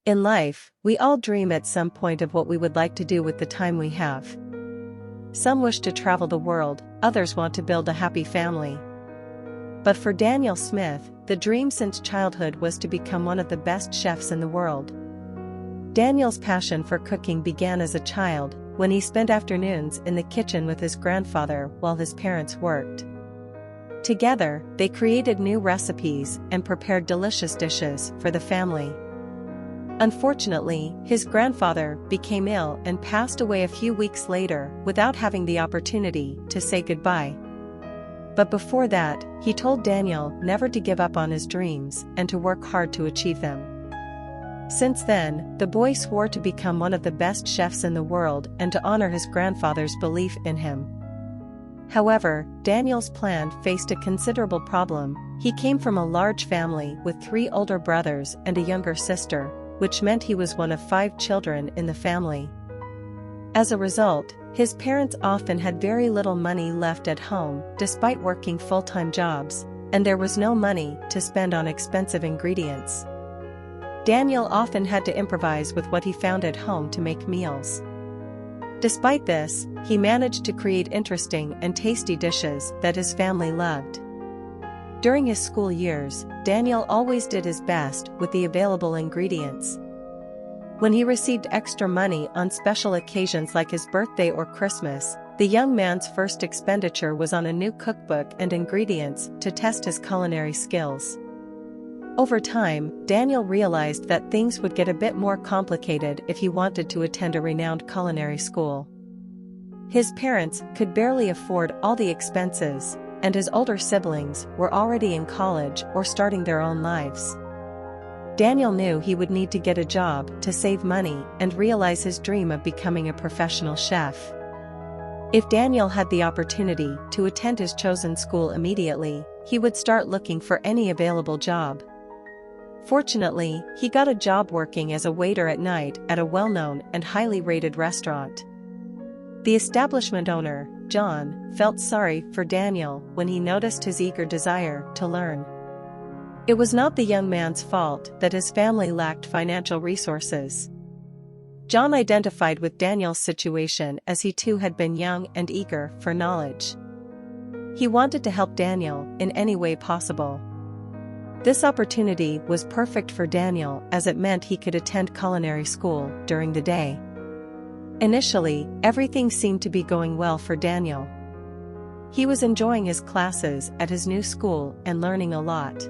In life, we all dream at some point of what we would like to do with the time we have. Some wish to travel the world, others want to build a happy family. But for Daniel Smith, the dream since childhood was to become one of the best chefs in the world. Daniel's passion for cooking began as a child, when he spent afternoons in the kitchen with his grandfather while his parents worked. Together, they created new recipes and prepared delicious dishes for the family. Unfortunately, his grandfather became ill and passed away a few weeks later without having the opportunity to say goodbye. But before that, he told Daniel never to give up on his dreams and to work hard to achieve them. Since then, the boy swore to become one of the best chefs in the world and to honor his grandfather's belief in him. However, Daniel's plan faced a considerable problem. He came from a large family with 3 older brothers and a younger sister, which meant he was one of 5 children in the family. As a result, his parents often had very little money left at home despite working full-time jobs, and there was no money to spend on expensive ingredients. Daniel often had to improvise with what he found at home to make meals. Despite this, he managed to create interesting and tasty dishes that his family loved. During his school years, Daniel always did his best with the available ingredients. When he received extra money on special occasions like his birthday or Christmas, the young man's first expenditure was on a new cookbook and ingredients to test his culinary skills. Over time, Daniel realized that things would get a bit more complicated if he wanted to attend a renowned culinary school. His parents could barely afford all the expenses, and his older siblings were already in college or starting their own lives. Daniel knew he would need to get a job to save money and realize his dream of becoming a professional chef. If Daniel had the opportunity to attend his chosen school immediately, he would start looking for any available job. Fortunately, he got a job working as a waiter at night at a well-known and highly rated restaurant. The establishment owner, John, felt sorry for Daniel when he noticed his eager desire to learn. It was not the young man's fault that his family lacked financial resources. John identified with Daniel's situation as he too had been young and eager for knowledge. He wanted to help Daniel in any way possible. This opportunity was perfect for Daniel as it meant he could attend culinary school during the day. Initially, everything seemed to be going well for Daniel. He was enjoying his classes at his new school and learning a lot.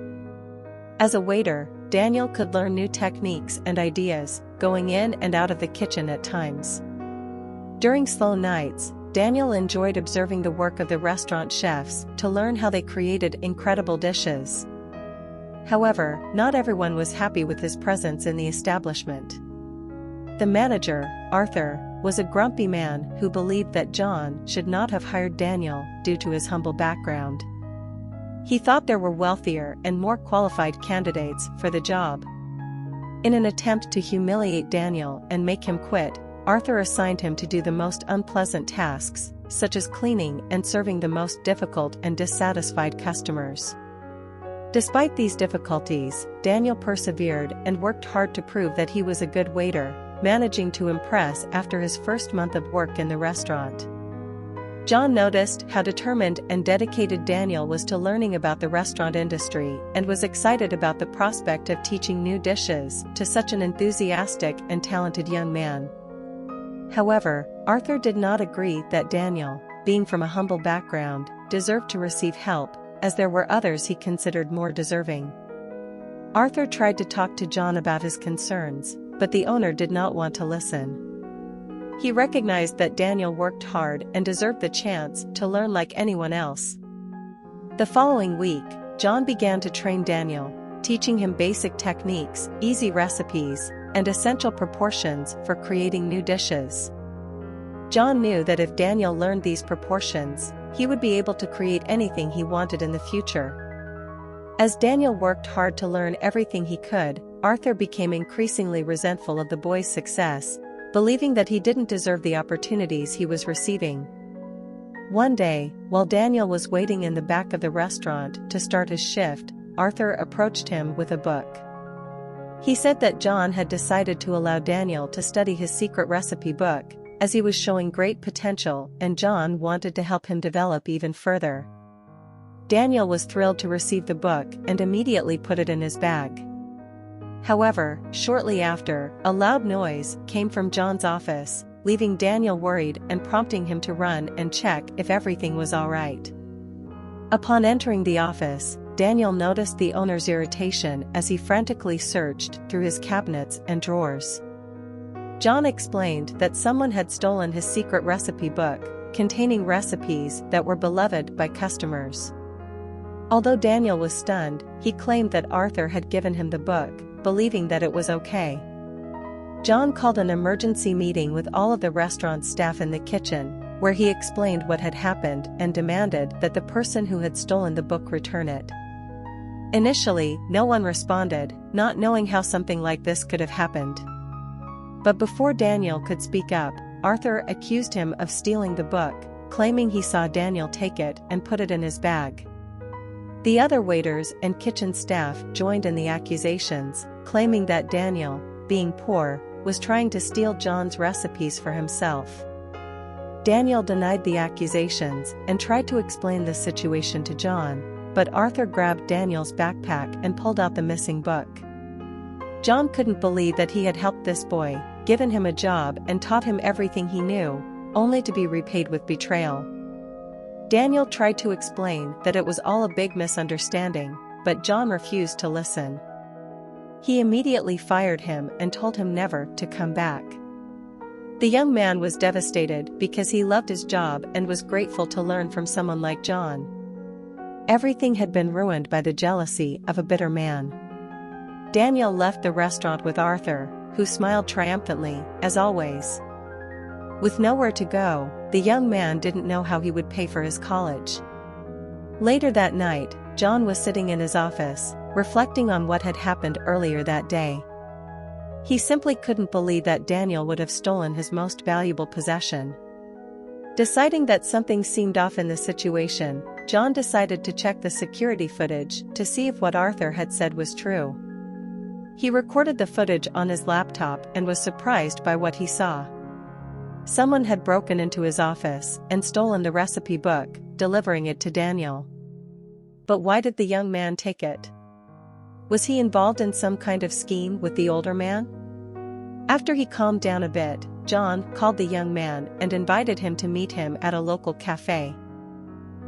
As a waiter, Daniel could learn new techniques and ideas, going in and out of the kitchen at times. During slow nights, Daniel enjoyed observing the work of the restaurant chefs to learn how they created incredible dishes. However, not everyone was happy with his presence in the establishment. The manager, Arthur, was a grumpy man who believed that John should not have hired Daniel due to his humble background. He thought there were wealthier and more qualified candidates for the job. In an attempt to humiliate Daniel and make him quit, Arthur assigned him to do the most unpleasant tasks, such as cleaning and serving the most difficult and dissatisfied customers. Despite these difficulties, Daniel persevered and worked hard to prove that he was a good waiter, managing to impress after his first month of work in the restaurant. John noticed how determined and dedicated Daniel was to learning about the restaurant industry and was excited about the prospect of teaching new dishes to such an enthusiastic and talented young man. However, Arthur did not agree that Daniel, being from a humble background, deserved to receive help, as there were others he considered more deserving. Arthur tried to talk to John about his concerns, but the owner did not want to listen. He recognized that Daniel worked hard and deserved the chance to learn like anyone else. The following week, John began to train Daniel, teaching him basic techniques, easy recipes, and essential proportions for creating new dishes. John knew that if Daniel learned these proportions, he would be able to create anything he wanted in the future. As Daniel worked hard to learn everything he could, Arthur became increasingly resentful of the boy's success, believing that he didn't deserve the opportunities he was receiving. One day, while Daniel was waiting in the back of the restaurant to start his shift, Arthur approached him with a book. He said that John had decided to allow Daniel to study his secret recipe book, as he was showing great potential and John wanted to help him develop even further. Daniel was thrilled to receive the book and immediately put it in his bag. However, shortly after, a loud noise came from John's office, leaving Daniel worried and prompting him to run and check if everything was all right. Upon entering the office, Daniel noticed the owner's irritation as he frantically searched through his cabinets and drawers. John explained that someone had stolen his secret recipe book, containing recipes that were beloved by customers. Although Daniel was stunned, he claimed that Arthur had given him the book, believing that it was okay. John called an emergency meeting with all of the restaurant staff in the kitchen, where he explained what had happened and demanded that the person who had stolen the book return it. Initially, no one responded, not knowing how something like this could have happened. But before Daniel could speak up, Arthur accused him of stealing the book, claiming he saw Daniel take it and put it in his bag. The other waiters and kitchen staff joined in the accusations, claiming that Daniel, being poor, was trying to steal John's recipes for himself. Daniel denied the accusations and tried to explain the situation to John, but Arthur grabbed Daniel's backpack and pulled out the missing book. John couldn't believe that he had helped this boy, given him a job and taught him everything he knew, only to be repaid with betrayal. Daniel tried to explain that it was all a big misunderstanding, but John refused to listen. He immediately fired him and told him never to come back. The young man was devastated because he loved his job and was grateful to learn from someone like John. Everything had been ruined by the jealousy of a bitter man. Daniel left the restaurant with Arthur, who smiled triumphantly, as always. With nowhere to go, the young man didn't know how he would pay for his college. Later that night, John was sitting in his office, reflecting on what had happened earlier that day. He simply couldn't believe that Daniel would have stolen his most valuable possession. Deciding that something seemed off in the situation, John decided to check the security footage to see if what Arthur had said was true. He recorded the footage on his laptop and was surprised by what he saw. Someone had broken into his office and stolen the recipe book, delivering it to Daniel. But why did the young man take it? Was he involved in some kind of scheme with the older man? After he calmed down a bit, John called the young man and invited him to meet him at a local cafe.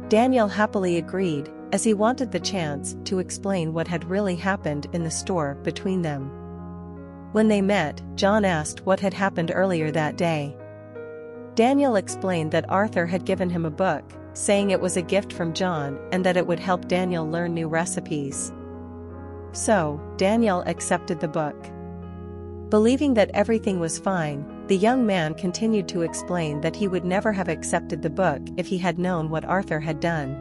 Daniel happily agreed, as he wanted the chance to explain what had really happened in the store between them. When they met, John asked what had happened earlier that day. Daniel explained that Arthur had given him a book, saying it was a gift from John and that it would help Daniel learn new recipes. So, Daniel accepted the book. Believing that everything was fine, the young man continued to explain that he would never have accepted the book if he had known what Arthur had done.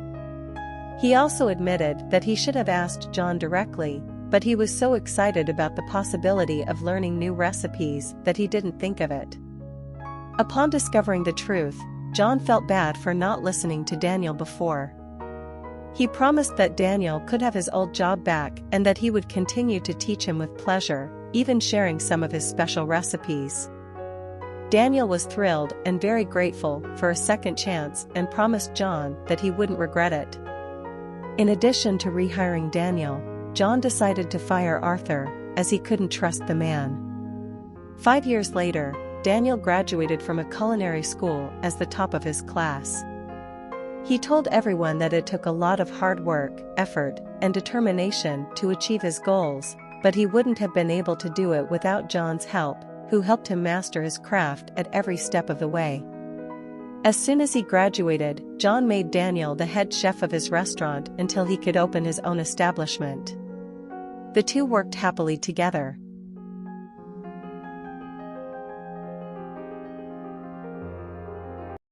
He also admitted that he should have asked John directly, but he was so excited about the possibility of learning new recipes that he didn't think of it. Upon discovering the truth, John felt bad for not listening to Daniel before. He promised that Daniel could have his old job back and that he would continue to teach him with pleasure, even sharing some of his special recipes. Daniel was thrilled and very grateful for a second chance and promised John that he wouldn't regret it. In addition to rehiring Daniel, John decided to fire Arthur, as he couldn't trust the man. 5 years later, Daniel graduated from a culinary school as the top of his class. He told everyone that it took a lot of hard work, effort, and determination to achieve his goals, but he wouldn't have been able to do it without John's help, who helped him master his craft at every step of the way. As soon as he graduated, John made Daniel the head chef of his restaurant until he could open his own establishment. The two worked happily together.